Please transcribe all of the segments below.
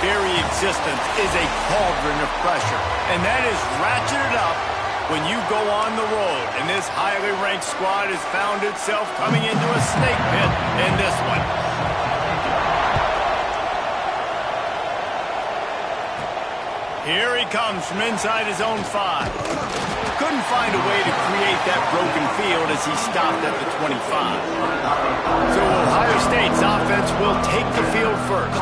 very existence is a cauldron of pressure, and that is ratcheted up when you go on the road. And this highly ranked squad has found itself coming into a snake pit in this one. Here he comes from inside his own 5. Couldn't find a way to create that broken field as he stopped at the 25. So Ohio State's offense will take the field first.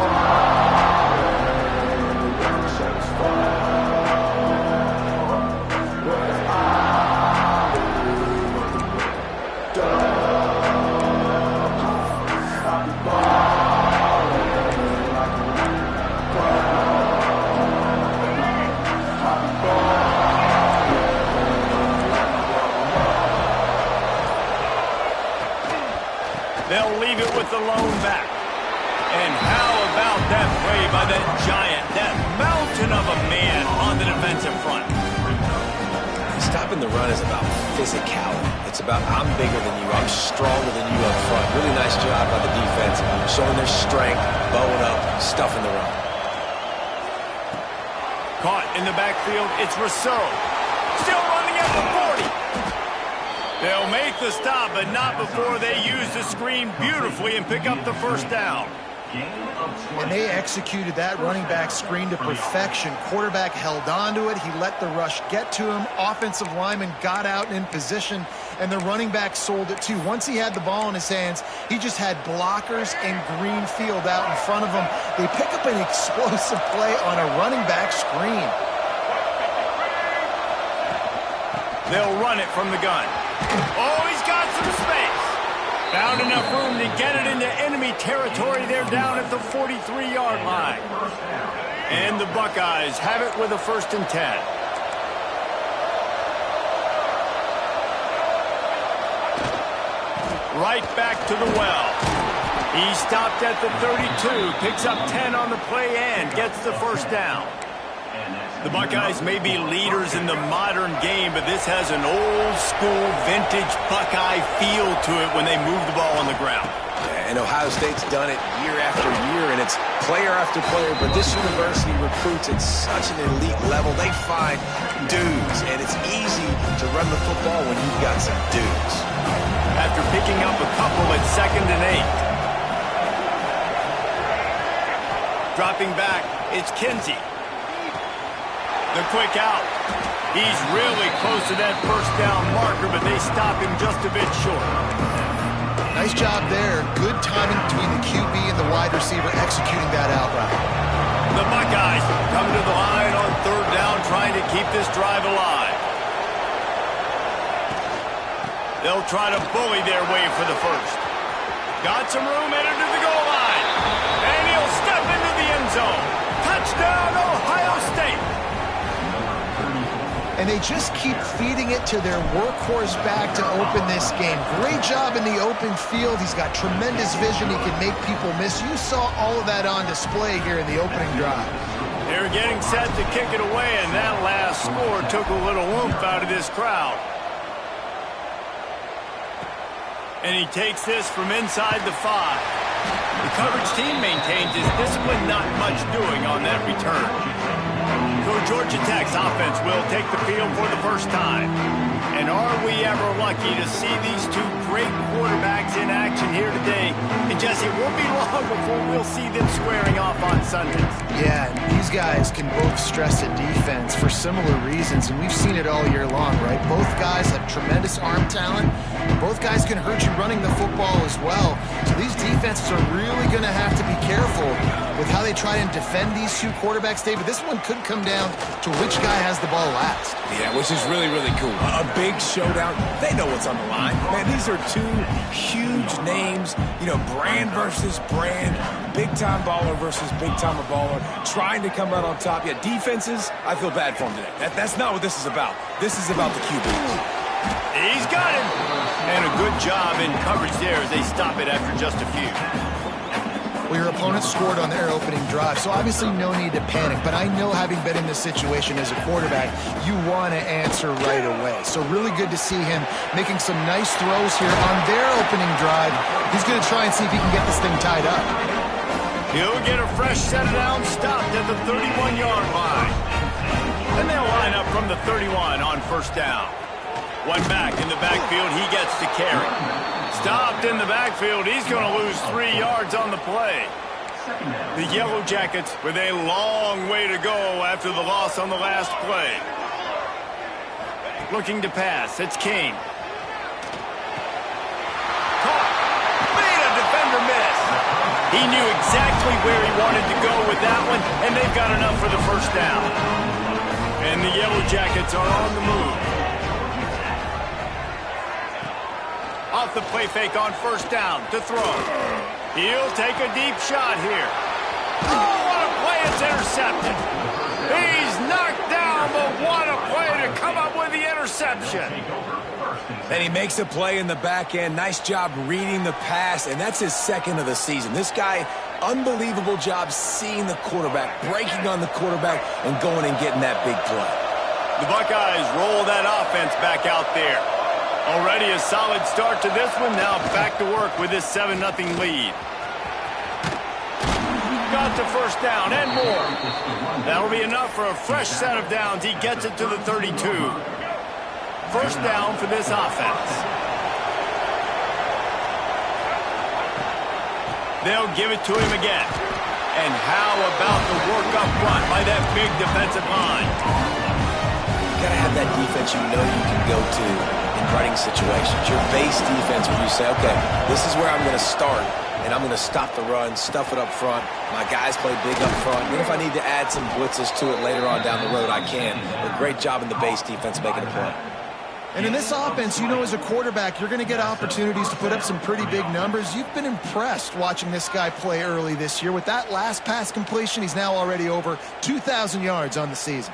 They'll leave it with the lone back. And how about that play by that giant, that mountain of a man on the defensive front? Stopping the run is about physicality. It's about I'm bigger than you, I'm stronger than you up front. Really nice job by the defense, showing their strength, bowing up, stuffing the run. Caught in the backfield, it's Rousseau. Still running at the 40. They'll make the stop, but not before they use the screen beautifully and pick up the first down. And they executed that running back screen to perfection. Quarterback held on to it. He let the rush get to him. Offensive lineman got out in position, and the running back sold it too. Once he had the ball in his hands, he just had blockers and green field out in front of him. They pick up an explosive play on a running back screen. They'll run it from the gun. Oh, he's got some space. Found enough room to get it into enemy territory. They're down at the 43-yard line. And the Buckeyes have it with a 1st and 10. Right back to the well. He stopped at the 32, picks up 10 on the play and gets the first down. The Buckeyes may be leaders in the modern game, but this has an old-school, vintage Buckeye feel to it when they move the ball on the ground. And Ohio State's done it year after year, and it's player after player, but this university recruits at such an elite level. They find dudes, and it's easy to run the football when you've got some dudes. After picking up a couple at 2nd and 8. Dropping back, it's Kinsey. The quick out. He's really close to that first down marker, but they stop him just a bit short. Nice job there. Good timing between the QB and the wide receiver executing that out route. The Buckeyes come to the line on 3rd down, trying to keep this drive alive. They'll try to bully their way for the first. Got some room headed to the goal line. And he'll step into the end zone. Touchdown, Ohio State. And they just keep feeding it to their workhorse back to open this game. Great job in the open field. He's got tremendous vision. He can make people miss. You saw all of that on display here in the opening drive. They're getting set to kick it away, and that last score took a little oomph out of this crowd. And he takes this from inside the 5. The coverage team maintains his discipline, not much doing on that return. So Georgia Tech's offense will take the field for the first time. And are we ever lucky to see these two great quarterbacks in action here today? And Jesse, it won't be long before we'll see them squaring off on Sundays. Yeah, these guys can both stress a defense for similar reasons, and we've seen it all year long, right? Both guys have tremendous arm talent. Both guys can hurt you running the football as well. So these defenses are really going to have to be careful with how they try and defend these two quarterbacks, David. This one could come down to which guy has the ball last. Yeah, which is really, really cool. A big showdown. They know what's on the line. Man, these are two huge names. You know, brand versus brand. Big-time baller versus big-time baller. Trying to come out on top. Yeah, defenses, I feel bad for them today. That's not what this is about. This is about the QBs. He's got him. And a good job in coverage there as they stop it after just a few. Well, your opponent scored on their opening drive, so obviously no need to panic. But I know, having been in this situation as a quarterback, you want to answer right away. So really good to see him making some nice throws here on their opening drive. He's going to try and see if he can get this thing tied up. He'll get a fresh set of downs stopped at the 31-yard line. And they'll line up from the 31 on first down. One back in the backfield, he gets to carry. Stopped in the backfield, he's going to lose 3 yards on the play. The Yellow Jackets with a long way to go after the loss on the last play. Looking to pass, it's King. Caught. Made a defender miss. He knew exactly where he wanted to go with that one, and they've got enough for the first down. And the Yellow Jackets are on the move. Off the play fake on first down to throw. He'll take a deep shot here. Oh, what a play. It's intercepted. He's knocked down, but what a play to come up with the interception. And he makes a play in the back end. Nice job reading the pass, and that's his second of the season. This guy, unbelievable job seeing the quarterback, breaking on the quarterback, and going and getting that big play. The Buckeyes roll that offense back out there. Already a solid start to this one. Now back to work with this 7-0 lead. Got to first down and more. That'll be enough for a fresh set of downs. He gets it to the 32. First down for this offense. They'll give it to him again. And how about the work up front by that big defensive line? You got to have that defense you know you can go to in running situations. Your base defense where you say, okay, this is where I'm going to start, and I'm going to stop the run, stuff it up front. My guys play big up front. And if I need to add some blitzes to it later on down the road, I can. But great job in the base defense making a play. And in this offense, you know, as a quarterback, you're going to get opportunities to put up some pretty big numbers. You've been impressed watching this guy play early this year. With that last pass completion, he's now already over 2,000 yards on the season.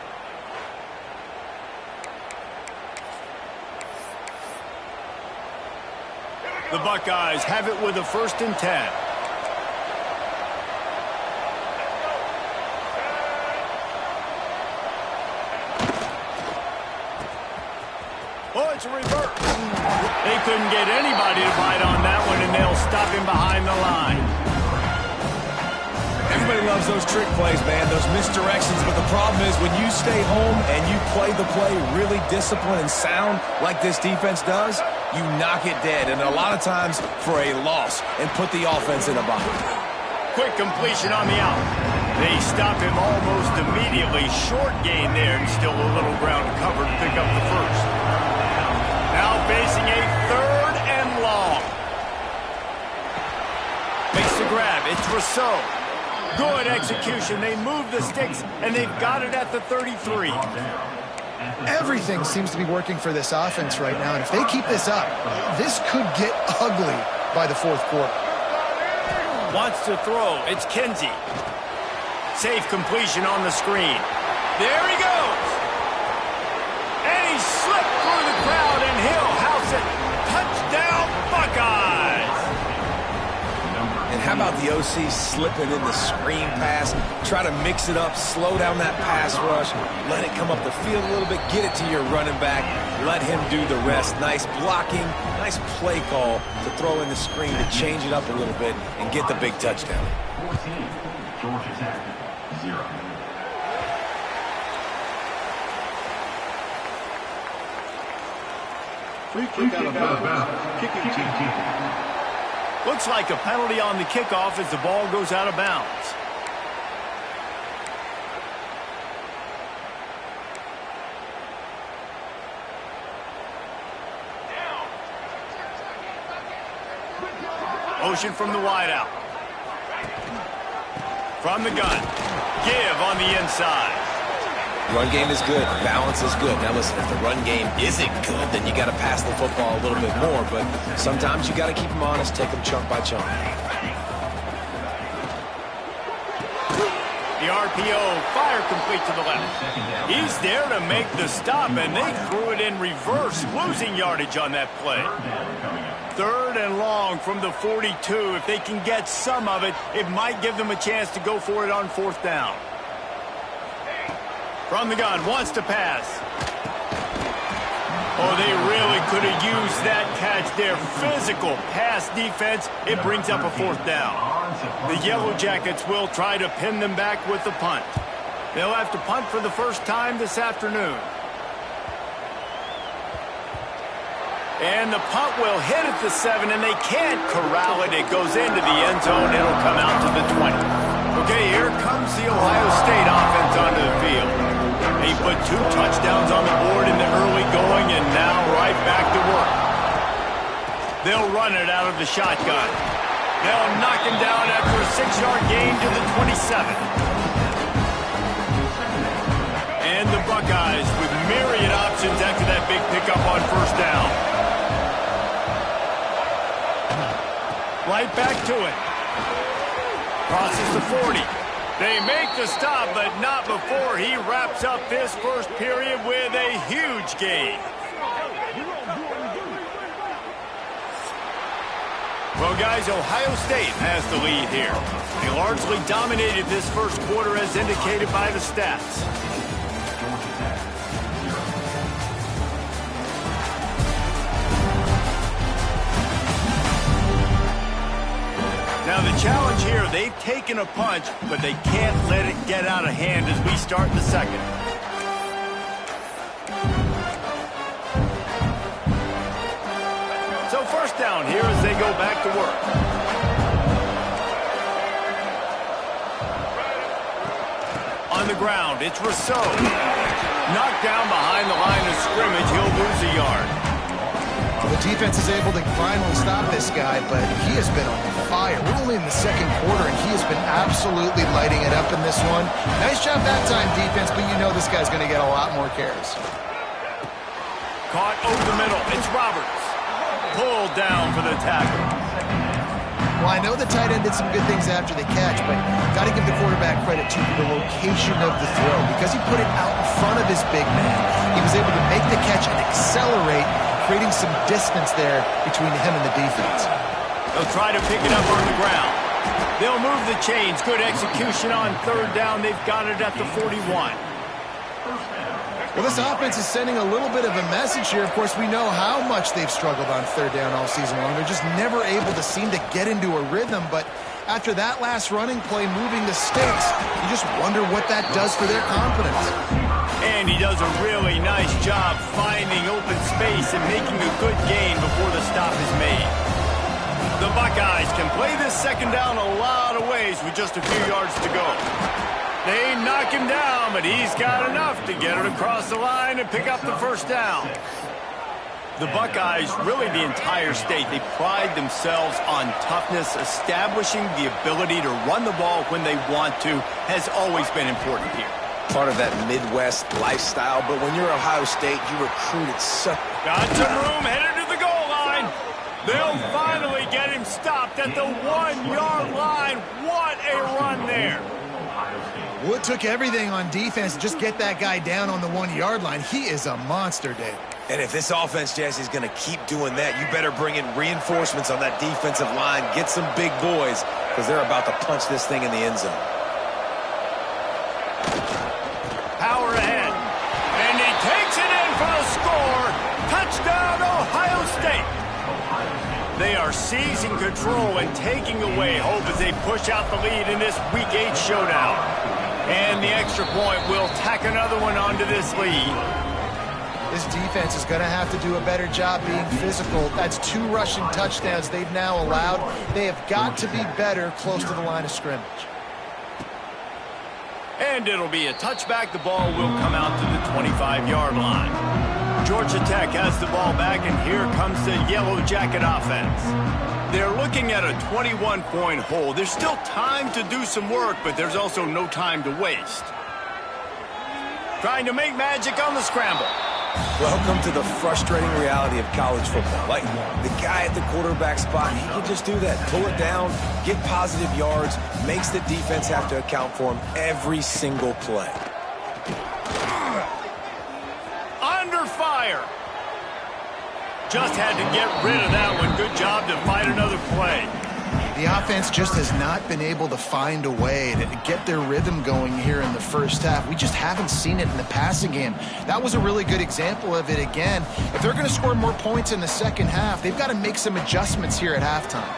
The Buckeyes have it with a 1st and 10. Oh, it's a reverse. They couldn't get anybody to bite on that one, and they'll stop him behind the line. Everybody loves those trick plays, man, those misdirections, but the problem is when you stay home and you play the play really disciplined and sound like this defense does, you knock it dead, and a lot of times for a loss, and put the offense in a bind. Quick completion on the out. They stop him almost immediately. Short gain there, and still a little ground to cover to pick up the first. Now facing a 3rd and long. Makes the grab. It's Rousseau. Good execution. They move the sticks, and they've got it at the 33. Everything seems to be working for this offense right now, and if they keep this up, this could get ugly by the 4th quarter. Wants to throw. It's Kinsey. Safe completion on the screen. There he goes. And he slipped through the crowd, and he'll house it. Touchdown, Buckeyes. And how about the OC slipping in the screen pass? Try to mix it up, slow down that pass rush, let it come up the field a little bit, get it to your running back, let him do the rest. Nice blocking, nice play call to throw in the screen to change it up a little bit and get the big touchdown. 14, Georgia Tech, 0. Free kick out of bounds. Kicking team. Looks like a penalty on the kickoff as the ball goes out of bounds. Motion from the wideout. From the gun. Give on the inside. Run game is good. Balance is good. Now listen, if the run game isn't good, then you got to pass the football a little bit more. But sometimes you got to keep them honest, take them chunk by chunk. The RPO, fire complete to the left. He's there to make the stop, and they threw it in reverse, losing yardage on that play. 3rd and long from the 42. If they can get some of it, it might give them a chance to go for it on 4th down. From the gun, wants to pass. Oh, they really could have used that catch there. Physical pass defense. It brings up a 4th down. The Yellow Jackets will try to pin them back with the punt. They'll have to punt for the first time this afternoon. And the punt will hit at the 7, and they can't corral it. It goes into the end zone. It'll come out to the 20. Okay, here comes the Ohio State offense onto the field. They put 2 touchdowns on the board in the early going, and now right back to work. They'll run it out of the shotgun. They'll knock him down after a 6-yard gain to the 27. And the Buckeyes with myriad options after that big pickup on 1st down. Right back to it. Crosses the 40. They make the stop, but not before he wraps up this first period with a huge gain. Well, guys, Ohio State has the lead here. They largely dominated this first quarter as indicated by the stats. Now the challenge here, they've taken a punch, but they can't let it get out of hand as we start the second. So 1st down here as they go back to work. On the ground, it's Rousseau. Knocked down behind the line of scrimmage, he'll lose a yard. The defense is able to finally stop this guy, but he has been on fire. We're only in the 2nd quarter, and he has been absolutely lighting it up in this one. Nice job that time, defense, but you know this guy's going to get a lot more carries. Caught over the middle. It's Roberts. Pulled down for the tackle. Well, I know the tight end did some good things after the catch, but got to give the quarterback credit to the location of the throw because he put it out in front of his big man. He was able to make the catch and accelerate, creating some distance there between him and the defense. They'll try to pick it up on the ground. They'll move the chains. Good execution on 3rd down. They've got it at the 41. Well, this offense is sending a little bit of a message here. Of course, we know how much they've struggled on 3rd down all season long. They're just never able to seem to get into a rhythm. But after that last running play moving the sticks, you just wonder what that does for their confidence. And he does a really nice job finding open space and making a good gain before the stop is made. The Buckeyes can play this 2nd down a lot of ways with just a few yards to go. They knock him down, but he's got enough to get it across the line and pick up the 1st down. The Buckeyes, really the entire state, they pride themselves on toughness. Establishing the ability to run the ball when they want to has always been important here. Part of that Midwest lifestyle, but when you're Ohio State, you recruited such... Got some room, headed to the goal line. They'll finally get him stopped at the 1-yard line. What a run there. Well, it took everything on defense to just get that guy down on the 1-yard line. He is a monster, Dave. And if this offense, Jesse, is going to keep doing that, you better bring in reinforcements on that defensive line. Get some big boys, because they're about to punch this thing in the end zone. Power ahead. And he takes it in for the score. Touchdown, Ohio State. They are seizing control and taking away hope as they push out the lead in this Week 8 showdown. And the extra point will tack another one onto this lead. This defense is going to have to do a better job being physical. That's 2 rushing touchdowns they've now allowed. They have got to be better close to the line of scrimmage. And it'll be a touchback. The ball will come out to the 25-yard line. Georgia Tech has the ball back, and here comes the Yellow Jacket offense. They're looking at a 21-point hole. There's still time to do some work, but there's also no time to waste. Trying to make magic on the scramble. Welcome to the frustrating reality of college football. Like, the guy at the quarterback spot, he can just do that. Pull it down, get positive yards, makes the defense have to account for him every single play. Under fire. Just had to get rid of that one. Good job to fight another play. The offense just has not been able to find a way to get their rhythm going here in the first half. We just haven't seen it in the passing game. That was a really good example of it again. If they're going to score more points in the second half, they've got to make some adjustments here at halftime.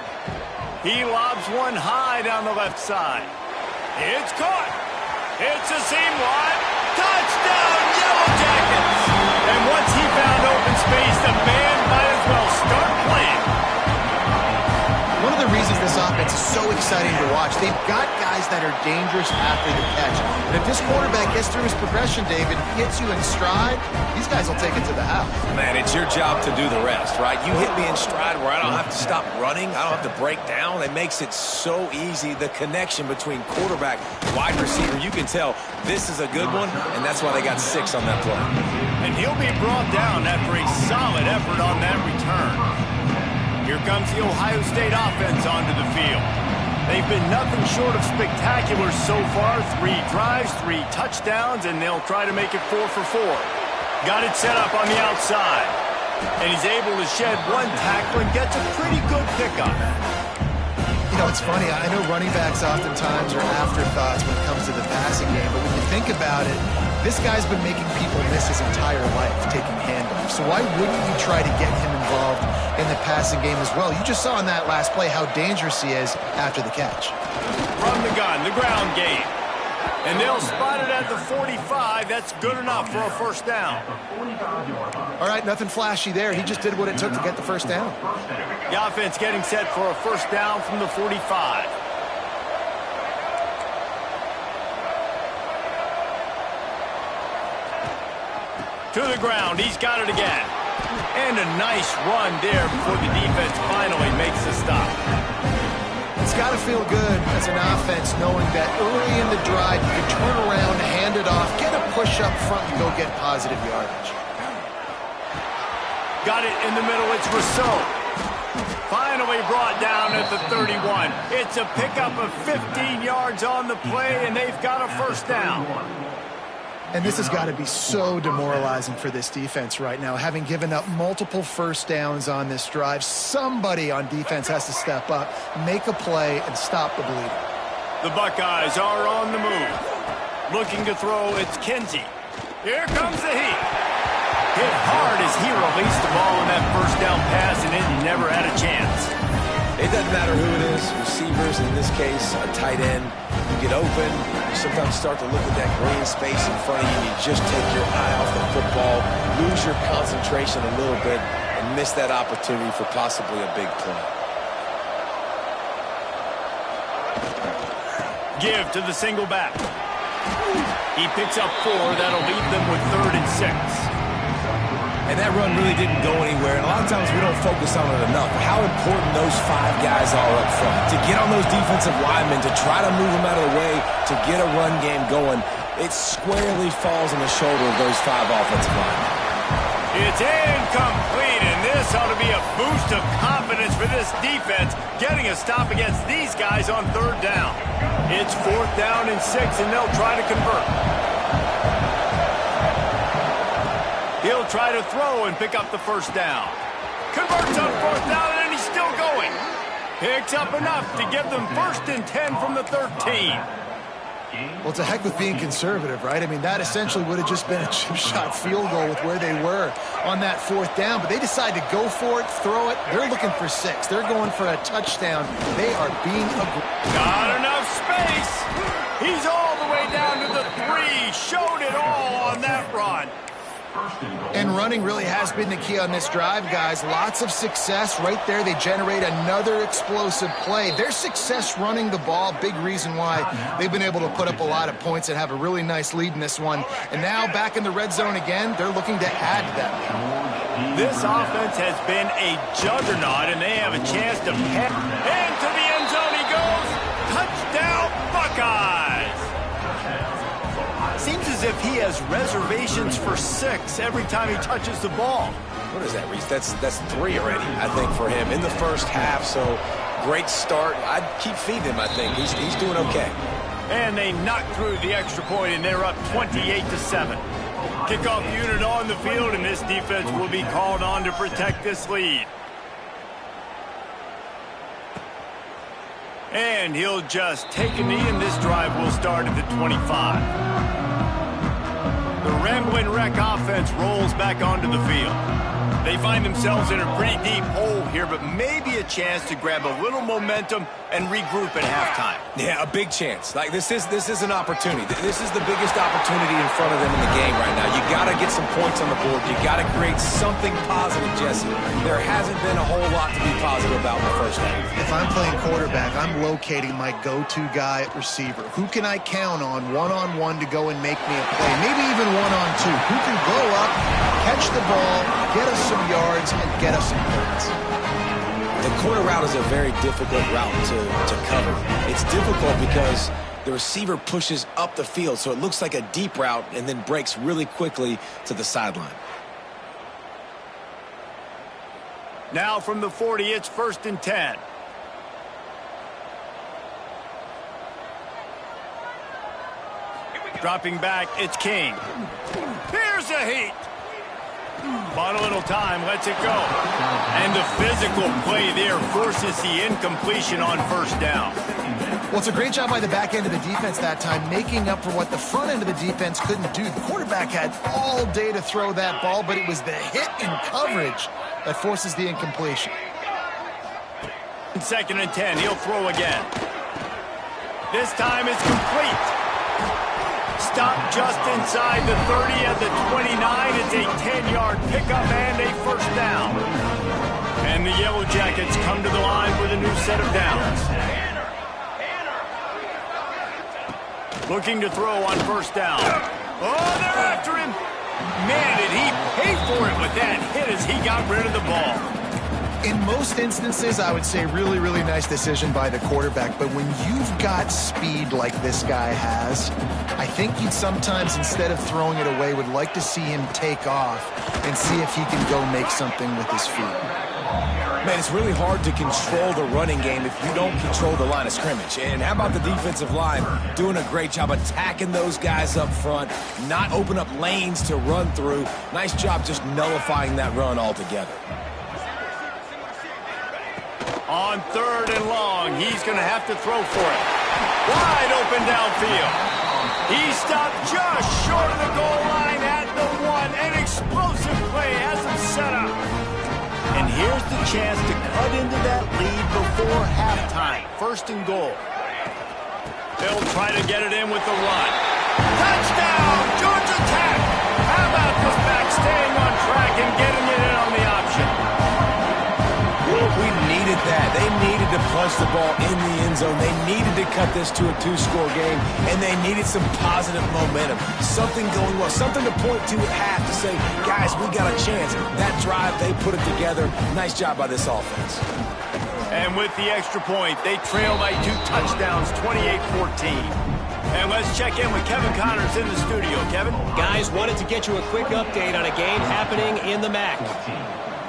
He lobs one high down the left side. It's caught. It's a seam wide. Touchdown, Yellow Jackets! And once he found open space, the man might as well start playing. One of the reasons this offense is so exciting to watch, they've got guys that are dangerous after the catch. And if this quarterback gets through his progression, David, hits you in stride, these guys will take it to the house. Man, it's your job to do the rest, right? You hit me in stride where I don't have to stop running. I don't have to break down. It makes it so easy. The connection between quarterback, wide receiver, you can tell this is a good one, and that's why they got 6 on that play. And he'll be brought down after a solid effort on that return. Here comes the Ohio State offense onto the field. They've been nothing short of spectacular so far. 3 drives, 3 touchdowns, and they'll try to make it 4 for 4. Got it set up on the outside. And he's able to shed 1 tackle and gets a pretty good pickup. You know, it's funny. I know running backs oftentimes are afterthoughts when it comes to the passing game, but when you think about it, this guy's been making people miss his entire life taking handoffs. So why wouldn't you try to get him involved in the passing game as well? You just saw in that last play how dangerous he is after the catch. From the gun, the ground game. And they'll spot it at the 45. That's good enough for a first down. All right, nothing flashy there. He just did what it took to get the first down. The offense getting set for a first down from the 45. To the ground, he's got it again. And a nice run there before the defense finally makes the stop. It's got to feel good as an offense knowing that early in the drive you can turn around, hand it off, get a push up front, and go get positive yardage. Got it in the middle, it's Rousseau. Finally brought down at the 31. It's a pickup of 15 yards on the play, and they've got a first down. And this has got to be so demoralizing for this defense right now. Having given up multiple first downs on this drive, somebody on defense has to step up, make a play, and stop the bleeding. The Buckeyes are on the move. Looking to throw, it's Kinsey. Here comes the heat. Hit hard as he released the ball in that first down pass, and it never had a chance. It doesn't matter who it is, receivers, in this case, a tight end. You get open, you sometimes start to look at that green space in front of you, and you just take your eye off the football, lose your concentration a little bit, and miss that opportunity for possibly a big play. Give to the single back. He picks up 4. That'll leave them with 3rd and 6. And that run really didn't go anywhere. And a lot of times we don't focus on it enough. How important those 5 guys are up front. To get on those defensive linemen, to try to move them out of the way, to get a run game going, it squarely falls on the shoulder of those 5 offensive linemen. It's incomplete, and this ought to be a boost of confidence for this defense, getting a stop against these guys on 3rd down. It's 4th down and 6, and they'll try to convert. He'll try to throw and pick up the first down. Converts on 4th down, and he's still going. Picks up enough to give them 1st and 10 from the 13. Well, it's a heck with being conservative, right? I mean, that essentially would have just been a chip shot field goal with where they were on that 4th down. But they decide to go for it, throw it. They're looking for 6. They're going for a touchdown. They are being aggressive. Not enough space. He's all the way down to the 3. Showed it all on that run. And running really has been the key on this drive, guys. Lots of success right there. They generate another explosive play. Their success running the ball, big reason why they've been able to put up a lot of points and have a really nice lead in this one. And now back in the red zone again, they're looking to add to that lead. This offense has been a juggernaut, and they have a chance to pass. Into the end zone he goes. Touchdown, Buckeyes! Seems as if he has reservations for 6 every time he touches the ball. What is that, Reese? That's 3 already, I think, for him in the first half. So great start. I'd keep feeding him, I think. He's doing okay. And they knock through the extra point, and they're up 28-7. Kickoff unit on the field, and this defense will be called on to protect this lead. And he'll just take a knee, and this drive will start at the 25. The Ramblin' Wreck offense rolls back onto the field. They find themselves in a pretty deep hole here, but maybe a chance to grab a little momentum and regroup at halftime. Yeah, a big chance. Like, this is an opportunity. This is the biggest opportunity in front of them in the game right now. You got to get some points on the board. You got to create something positive, Jesse. There hasn't been a whole lot to be positive about in the first half. If I'm playing quarterback, I'm locating my go-to guy at receiver. Who can I count on one-on-one to go and make me a play? Maybe even one-on-two. Who can go up, catch the ball, get us some yards, and get us some points? The corner route is a very difficult route to cover. It's difficult because the receiver pushes up the field, so it looks like a deep route and then breaks really quickly to the sideline. Now from the 40, it's 1st and 10. Dropping back, it's King. Here's a heat. Bought a little time, lets it go. And the physical play there forces the incompletion on 1st down. Well, it's a great job by the back end of the defense that time, making up for what the front end of the defense couldn't do. The quarterback had all day to throw that ball, but it was the hit in coverage that forces the incompletion. 2nd and 10, he'll throw again. This time it's complete. Stop just inside the 30 at the 29. It's a 10-yard pickup and a 1st down. And the Yellow Jackets come to the line with a new set of downs. Looking to throw on 1st down. Oh, they're after him. Man, did he pay for it with that hit as he got rid of the ball. In most instances, I would say really, really nice decision by the quarterback. But when you've got speed like this guy has, I think you'd sometimes, instead of throwing it away, would like to see him take off and see if he can go make something with his feet. Man, it's really hard to control the running game if you don't control the line of scrimmage. And how about the defensive line doing a great job attacking those guys up front, not open up lanes to run through. Nice job just nullifying that run altogether. On 3rd and long, he's going to have to throw for it. Wide open downfield. He stopped just short of the goal line at the 1. An explosive play has him set up. And here's the chance to cut into that lead before halftime. 1st and goal. They'll try to get it in with the run. Touchdown, Georgia Tech. How about this back staying on track and getting it in on the option? We needed that. They needed to punch the ball in the end zone. They needed to cut this to a 2-score game, and they needed some positive momentum. Something going well, something to point to at half to say, guys, we got a chance. That drive, they put it together. Nice job by this offense. And with the extra point, they trail by 2 touchdowns, 28-14. And let's check in with Kevin Connors in the studio. Kevin? Guys, wanted to get you a quick update on a game happening in the MAC.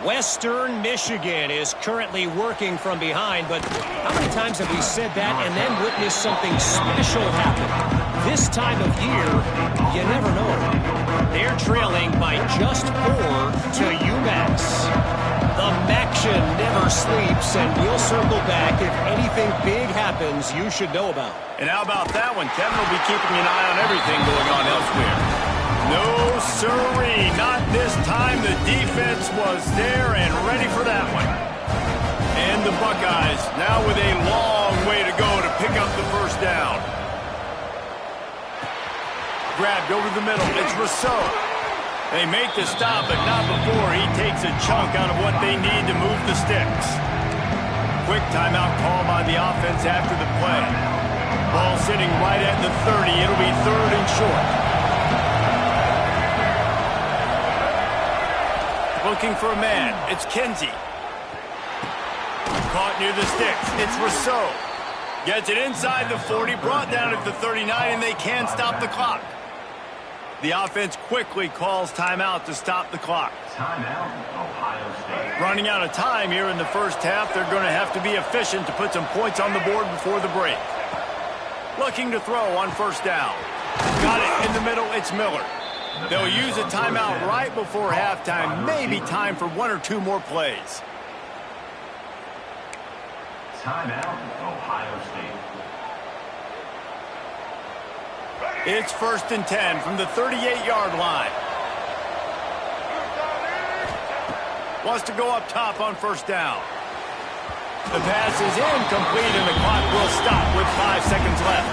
Western Michigan is currently working from behind, but how many times have we said that and then witnessed something special happen? This time of year, you never know. They're trailing by just 4 to UMass. The MACtion never sleeps, and we'll circle back if anything big happens you should know about. And how about that one? Kevin will be keeping an eye on everything going on elsewhere. No, sirree, not this time. The defense was there and ready for that one. And the Buckeyes now with a long way to go to pick up the 1st down. Grabbed over the middle. It's Rousseau. They make the stop, but not before he takes a chunk out of what they need to move the sticks. Quick timeout call by the offense after the play. Ball sitting right at the 30. It'll be 3rd and short. Looking for a man. It's Kinsey. Caught near the sticks. It's Rousseau. Gets it inside the 40, brought down at the 39, and they can stop the clock. The offense quickly calls timeout to stop the clock. Timeout, Ohio State. Running out of time here in the 1st half. They're going to have to be efficient to put some points on the board before the break. Looking to throw on 1st down. Got it in the middle. It's Miller. They'll use a timeout right before halftime. Maybe time for 1 or 2 more plays. Timeout, Ohio State. It's 1st and 10 from the 38-yard line. Wants to go up top on 1st down. The pass is incomplete, and the clock will stop with 5 seconds left.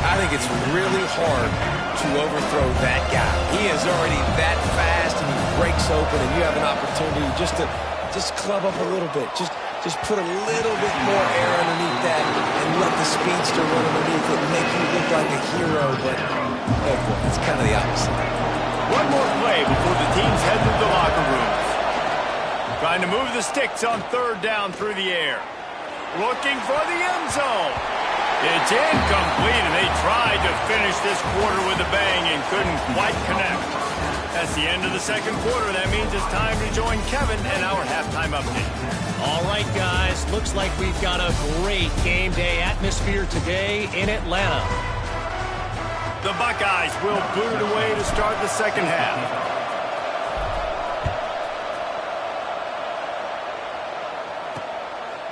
I think it's really hard to overthrow that guy. He is already that fast, and he breaks open, and you have an opportunity just to club up a little bit. Just put a little bit more air underneath that and let the speedster run underneath it and make you look like a hero, but oh boy, it's kind of the opposite. One more play before the teams head to the locker rooms. Trying to move the sticks on 3rd down through the air. Looking for the end zone. It's incomplete, and they tried to finish this quarter with a bang and couldn't quite connect. That's the end of the 2nd quarter. That means it's time to join Kevin and our halftime update. All right, guys. Looks like we've got a great game day atmosphere today in Atlanta. The Buckeyes will boot it away to start the 2nd half.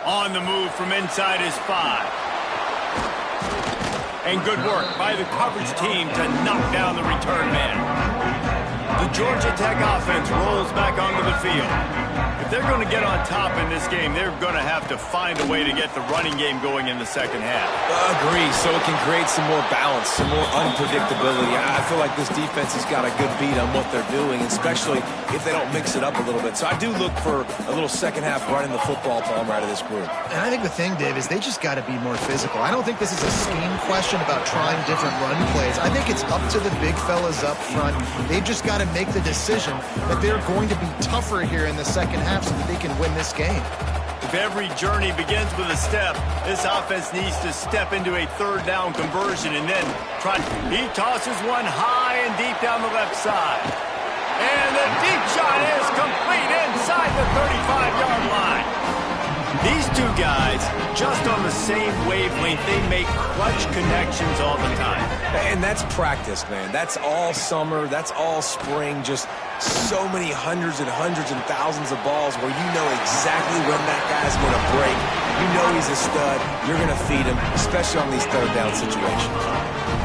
On the move from inside his 5. And good work by the coverage team to knock down the return man. The Georgia Tech offense rolls back onto the field. If they're going to get on top in this game, they're going to have to find a way to get the running game going in the 2nd half. Agree, so it can create some more balance, some more unpredictability. I feel like this defense has got a good beat on what they're doing, especially if they don't mix it up a little bit. So I do look for a little 2nd half running the football Palmer out of this group. And I think the thing, Dave, is they just got to be more physical. I don't think this is a scheme question about trying different run plays. I think it's up to the big fellas up front. They've just got to make the decision that they're going to be tougher here in the 2nd half so that they can win this game. If every journey begins with a step, this offense needs to step into a 3rd down conversion and then try. He tosses one high and deep down the left side. And the deep shot is complete inside the 35-yard line. These two guys, just on the same wavelength, they make clutch connections all the time. And that's practice, man. That's all summer. That's all spring. Just so many hundreds and thousands of balls where you know exactly when that guy's going to break. You know he's a stud. You're going to feed him, especially on these 3rd down situations.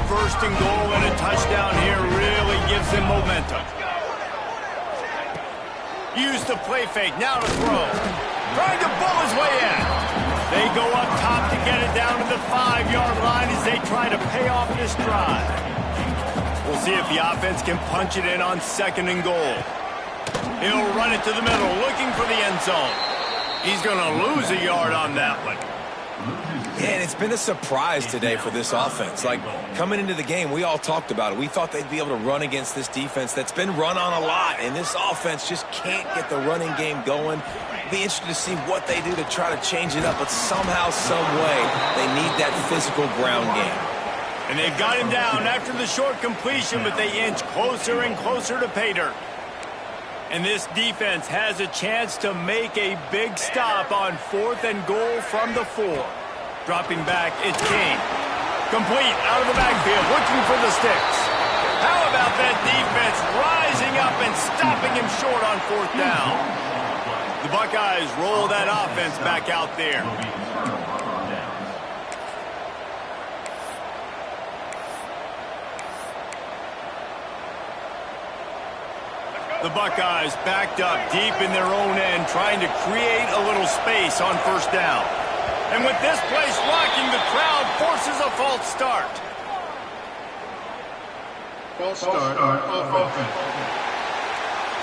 1st and goal and a touchdown here really gives them momentum. Use the play fake, now to throw. Trying to bull his way in. They go up top to get it down to the 5-yard line as they try to pay off this drive. We'll see if the offense can punch it in on 2nd and goal. He'll run it to the middle, looking for the end zone. He's going to lose a yard on that one. Yeah, and it's been a surprise today for this offense. Like, coming into the game, we all talked about it. We thought they'd be able to run against this defense that's been run on a lot, and this offense just can't get the running game going. Be interested to see what they do to try to change it up, but somehow, some way, they need that physical ground game. And they've got him down after the short completion, but they inch closer and closer to pay dirt. And this defense has a chance to make a big stop on 4th and goal from the 4. Dropping back, it's King. Complete out of the backfield, looking for the sticks. How about that defense rising up and stopping him short on 4th down? The Buckeyes roll that offense back out there. The Buckeyes backed up deep in their own end, trying to create a little space on 1st down. And with this place rocking, the crowd forces a false start. False start on offense.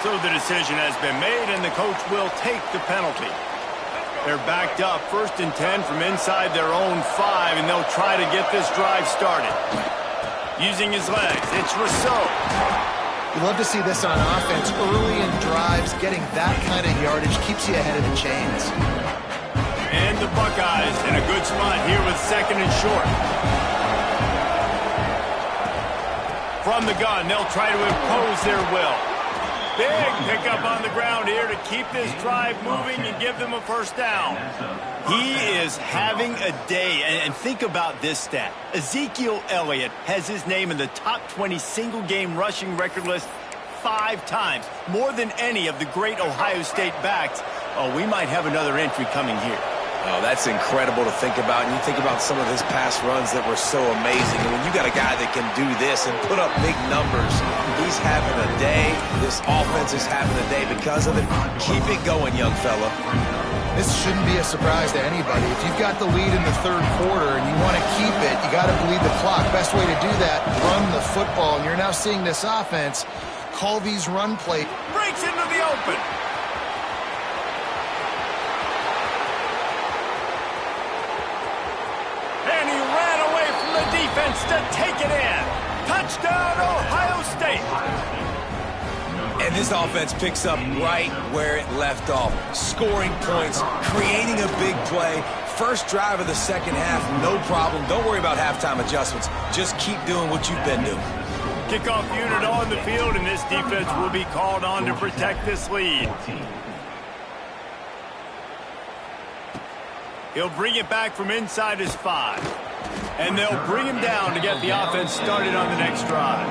So the decision has been made, and the coach will take the penalty. They're backed up 1st and 10 from inside their own 5, and they'll try to get this drive started. Using his legs, it's Rousseau. You love to see this on offense. Early in drives, getting that kind of yardage keeps you ahead of the chains. And the Buckeyes in a good spot here with 2nd and short. From the gun, they'll try to impose their will. Big pickup on the ground here to keep this drive moving and give them a 1st down. He is having a day, and think about this stat. Ezekiel Elliott has his name in the top 20 single-game rushing record list 5 times, more than any of the great Ohio State backs. Oh, we might have another entry coming here. Oh, that's incredible to think about. And you think about some of his past runs that were so amazing. And when you got a guy that can do this and put up big numbers, he's having a day. This offense is having a day because of it. Keep it going, young fella. This shouldn't be a surprise to anybody. If you've got the lead in the third quarter and you want to keep it, you got to bleed the clock. Best way to do that, run the football. And you're now seeing this offense call these run plays. Breaks into the open. And he ran away from the defense to take it in. Touchdown, Ohio State. And this offense picks up right where it left off. Scoring points, creating a big play. First drive of the second half, no problem. Don't worry about halftime adjustments. Just keep doing what you've been doing. Kickoff unit on the field, and this defense will be called on to protect this lead. He'll bring it back from inside his 5. And they'll bring him down to get the offense started on the next drive.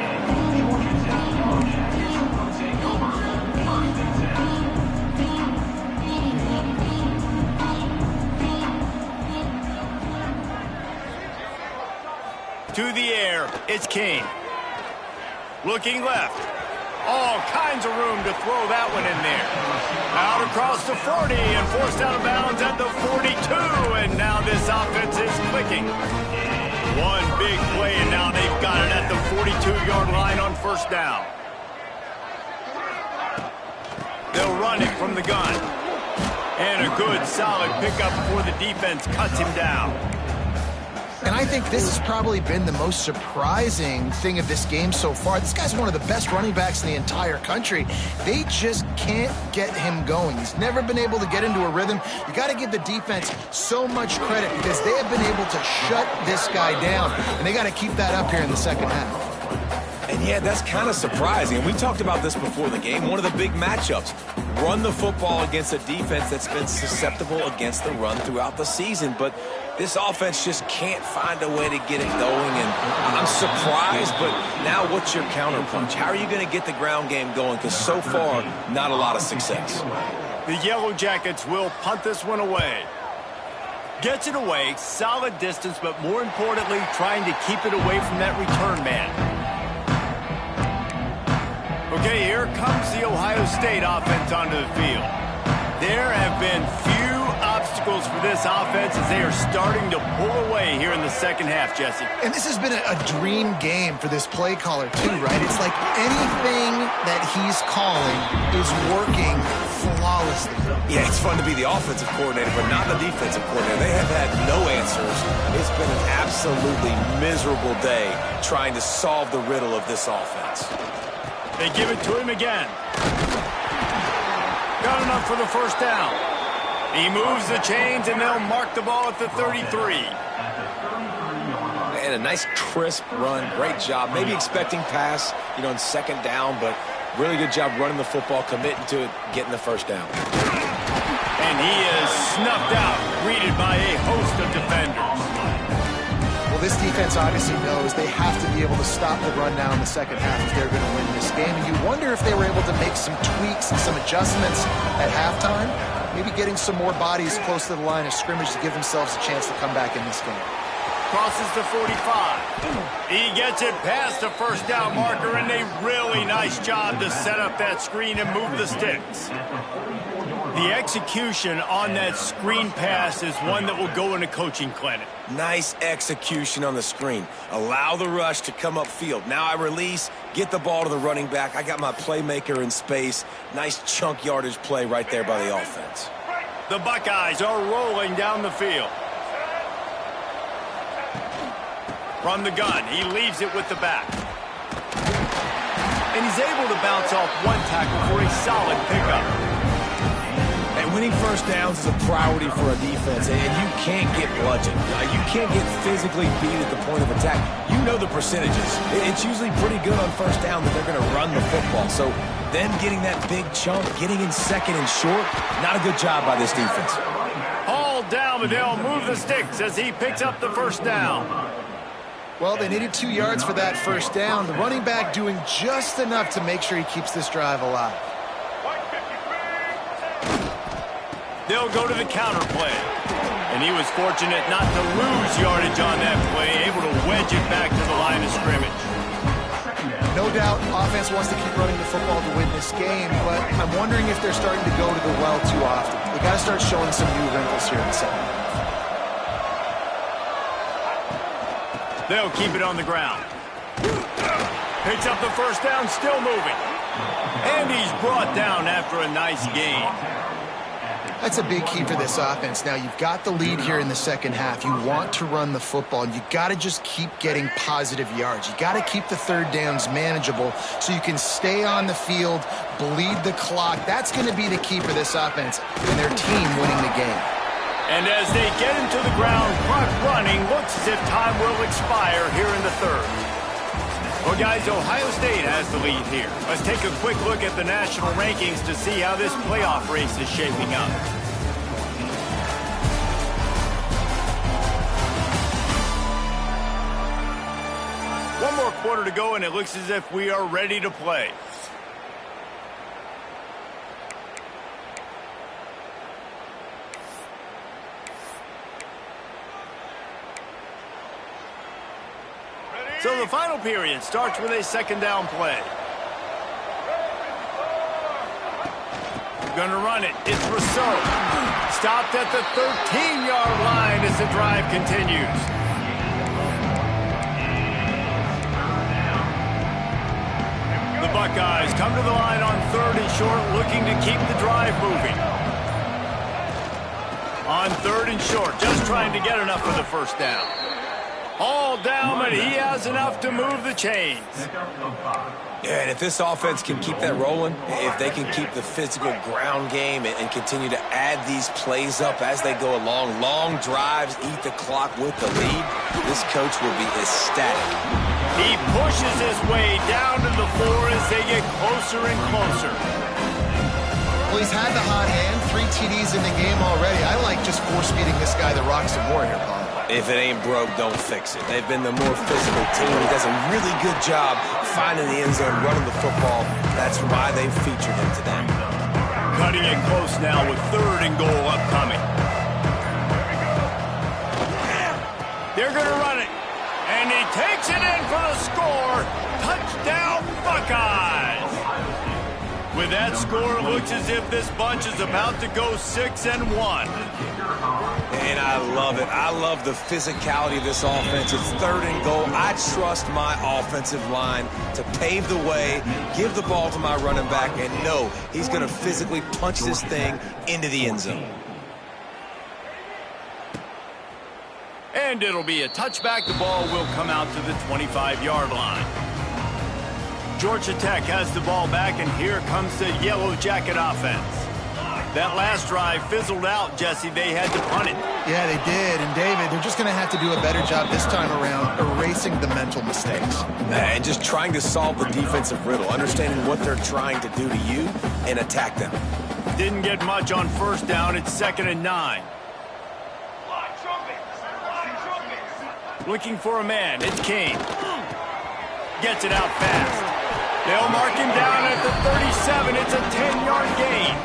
To the air, it's King. Looking left. All kinds of room to throw that one in there. Out across the 40 and forced out of bounds at the 42. And now this offense is clicking. One big play, and now they've got it at the 42-yard line on first down. They'll run it from the gun. And a good, solid pickup before the defense cuts him down. And I think this has probably been the most surprising thing of this game so far. This guy's one of the best running backs in the entire country. They just can't get him going. He's never been able to get into a rhythm. You got to give the defense so much credit because they have been able to shut this guy down. And they got to keep that up here in the second half. And yeah, that's kind of surprising. And we talked about this before the game. One of the big matchups. Run the football against a defense that's been susceptible against the run throughout the season. But this offense just can't find a way to get it going. And I'm surprised, but now what's your counterpunch? How are you going to get the ground game going? Because so far, not a lot of success. The Yellow Jackets will punt this one away. Gets it away, solid distance, but more importantly, trying to keep it away from that return man. Okay, here comes the Ohio State offense onto the field. There have been few obstacles for this offense as they are starting to pull away here in the second half, Jesse. And this has been a dream game for this play caller, too, right? It's like anything that he's calling is working flawlessly. Yeah, it's fun to be the offensive coordinator, but not the defensive coordinator. They have had no answers. It's been an absolutely miserable day trying to solve the riddle of this offense. They give it to him again. Got enough for the first down. He moves the chains, and they'll mark the ball at the 33. And a nice, crisp run. Great job. Maybe expecting pass, in second down, but really good job running the football, committing to it, getting the first down. And he is snuffed out, greeted by a host of defenders. Well, this defense obviously knows they have to be able to stop the run now in the second half if they're going to win this game. And you wonder if they were able to make some tweaks and some adjustments at halftime, maybe getting some more bodies close to the line of scrimmage to give themselves a chance to come back in this game. Crosses the 45. He gets it past the first down marker, and a really nice job to set up that screen and move the sticks. The execution on that screen pass is one that will go in a coaching clinic. Nice execution on the screen. Allow the rush to come upfield. Now I release, get the ball to the running back. I got my playmaker in space. Nice chunk yardage play right there by the offense. The Buckeyes are rolling down the field. From the gun, he leaves it with the back. And he's able to bounce off one tackle for a solid pickup. And winning first downs is a priority for a defense, and you can't get bludgeoned. You can't get physically beat at the point of attack. You know the percentages. It's usually pretty good on first down that they're going to run the football. So them getting that big chunk, getting in second and short, not a good job by this defense. Hauled down, but they'll move the sticks as he picks up the first down. Well, they needed 2 yards for that first down. The running back doing just enough to make sure he keeps this drive alive. They'll go to the counter play. And he was fortunate not to lose yardage on that play, able to wedge it back to the line of scrimmage. No doubt offense wants to keep running the football to win this game, but I'm wondering if they're starting to go to the well too often. They got to start showing some new wrinkles here in the second half. They'll keep it on the ground. Picks up the first down, still moving. And he's brought down after a nice gain. That's a big key for this offense. Now, you've got the lead here in the second half. You want to run the football, and you got to just keep getting positive yards. You got to keep the third downs manageable so you can stay on the field, bleed the clock. That's going to be the key for this offense and their team winning the game. And as they get into the ground, clock running, looks as if time will expire here in the third. Well, guys, Ohio State has the lead here. Let's take a quick look at the national rankings to see how this playoff race is shaping up. One more quarter to go, and it looks as if we are ready to play. So the final period starts with a second down play. Going to run it. It's Rousseau. Stopped at the 13-yard line as the drive continues. The Buckeyes come to the line on 3rd and short, looking to keep the drive moving. On 3rd and short, just trying to get enough for the first down. All down, but he has enough to move the chains. Yeah, and if this offense can keep that rolling, if they can keep the physical ground game and continue to add these plays up as they go along, long drives, eat the clock with the lead, this coach will be ecstatic. He pushes his way down to the floor as they get closer and closer. Well, he's had the hot hand, 3 TDs in the game already. I like just force-feeding this guy the rock some more here, Paul. If it ain't broke, don't fix it. They've been the more physical team. He does a really good job finding the end zone, running the football. That's why they've featured him today. Cutting it close now with 3rd and goal upcoming. They're going to run it. And he takes it in for the score. Touchdown, Buckeyes. With that score, it looks as if this bunch is about to go 6-1. And I love it. I love the physicality of this offense. It's 3rd and goal. I trust my offensive line to pave the way, give the ball to my running back, and know he's going to physically punch this thing into the end zone. And it'll be a touchback. The ball will come out to the 25-yard line. Georgia Tech has the ball back, and here comes the Yellow Jacket offense. That last drive fizzled out, Jesse. They had to punt it. Yeah, they did. And, David, they're just going to have to do a better job this time around erasing the mental mistakes. And just trying to solve the defensive riddle, understanding what they're trying to do to you and attack them. Didn't get much on first down. It's 2nd and 9. Looking for a man. It's King. Gets it out fast. They'll mark him down at the 37. It's a 10-yard gain.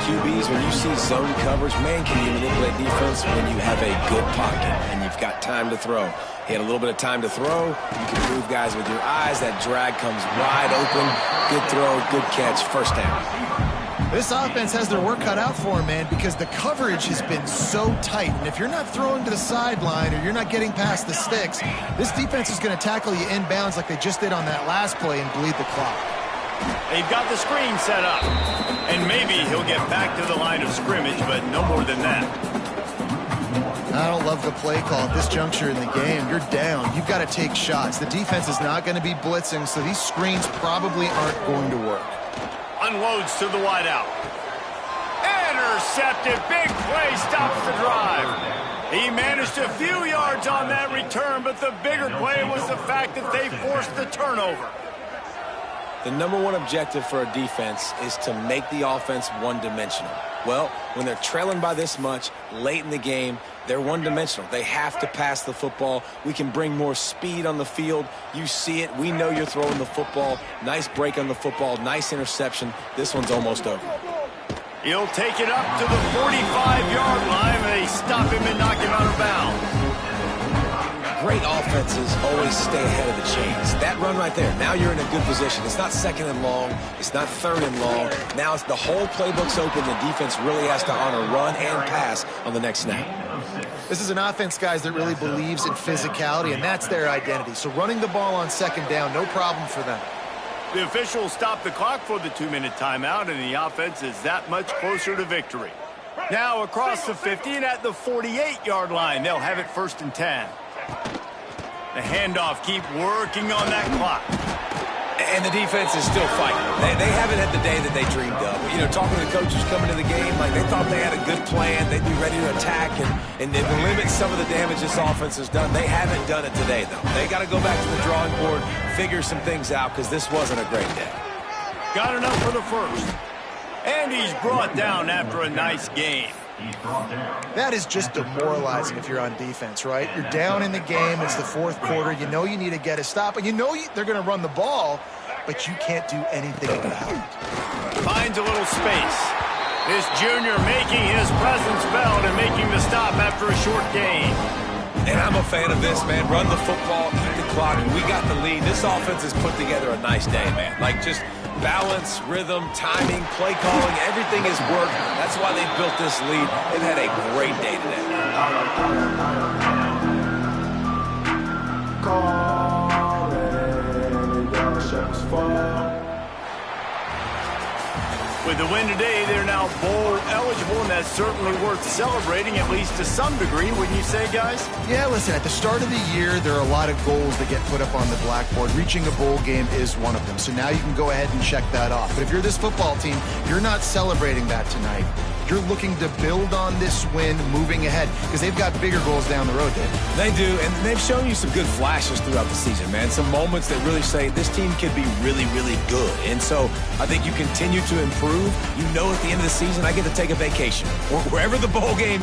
QBs, when you see zone coverage, man, can you manipulate defense when you have a good pocket and you've got time to throw. He had a little bit of time to throw. You can move guys with your eyes. That drag comes wide open. Good throw, good catch, first down. This offense has their work cut out for them, man, because the coverage has been so tight. And if you're not throwing to the sideline or you're not getting past the sticks, this defense is going to tackle you inbounds like they just did on that last play and bleed the clock. They've got the screen set up. And maybe he'll get back to the line of scrimmage, but no more than that. I don't love the play call at this juncture in the game. You're down. You've got to take shots. The defense is not going to be blitzing, so these screens probably aren't going to work. Unloads to the wideout. Intercepted. Big play stops the drive. He managed a few yards on that return, but the bigger play was the fact that they forced the turnover. The number one objective for a defense is to make the offense one-dimensional. Well, when they're trailing by this much late in the game, they're one-dimensional. They have to pass the football. We can bring more speed on the field. You see it. We know you're throwing the football. Nice break on the football. Nice interception. This one's almost over. He'll take it up to the 45-yard line. They stop him and knock him out of bounds. Great offenses always stay ahead of the chains. That run right there, now you're in a good position. It's not second and long. It's not third and long. Now it's the whole playbook's open. The defense really has to honor run and pass on the next snap. This is an offense, guys, that really believes in physicality, and that's their identity. So running the ball on second down, no problem for them. The officials stop the clock for the 2-minute timeout, and the offense is that much closer to victory. Now across the 50 and at the 48-yard line, they'll have it 1st and 10. The handoff, keep working on that clock. And the defense is still fighting. They haven't had the day that they dreamed of. You know, talking to the coaches coming to the game, like they thought they had a good plan. They'd be ready to attack and limit some of the damage this offense has done. They haven't done it today, though. They got to go back to the drawing board, figure some things out, because this wasn't a great day. Got enough for the first. And he's brought down after a nice game. That is just demoralizing if you're on defense, right? You're down in the game. It's the 4th quarter. You know you need to get a stop, and you know they're going to run the ball, but you can't do anything about it. Finds a little space. This junior making his presence felt and making the stop after a short gain. And I'm a fan of this, man. Run the football, keep the clock, and we got the lead. This offense has put together a nice day, man. Like, just balance, rhythm, timing, play calling, everything has worked. That's why they've built this lead. They've had a great day today. With the win today, they're now bowl eligible, and that's certainly worth celebrating, at least to some degree, wouldn't you say, guys? Yeah, listen, at the start of the year, there are a lot of goals that get put up on the blackboard. Reaching a bowl game is one of them, so now you can go ahead and check that off. But if you're this football team, you're not celebrating that tonight. You're looking to build on this win moving ahead because they've got bigger goals down the road, Dave. They do, and they've shown you some good flashes throughout the season, man. Some moments that really say this team could be really, really good. And so I think you continue to improve. You know at the end of the season, I get to take a vacation or wherever the bowl game